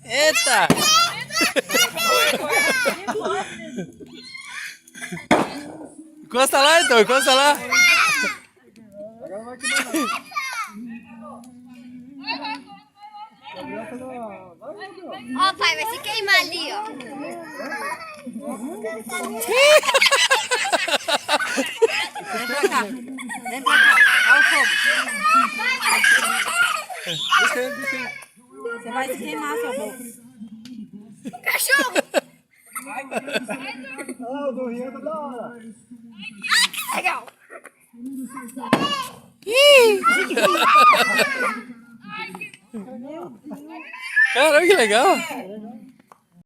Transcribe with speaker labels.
Speaker 1: Eita! Encosta lá então, encosta lá.
Speaker 2: Ó, pai, vai se queimar ali, ó.
Speaker 3: Vem pra cá. Vem pra cá. Olha o fogo. Você vai se queimar, seu bobo.
Speaker 2: Cachorro!
Speaker 4: Ah, o gorrinho tá da hora.
Speaker 2: Legal.
Speaker 1: Caramba, que legal!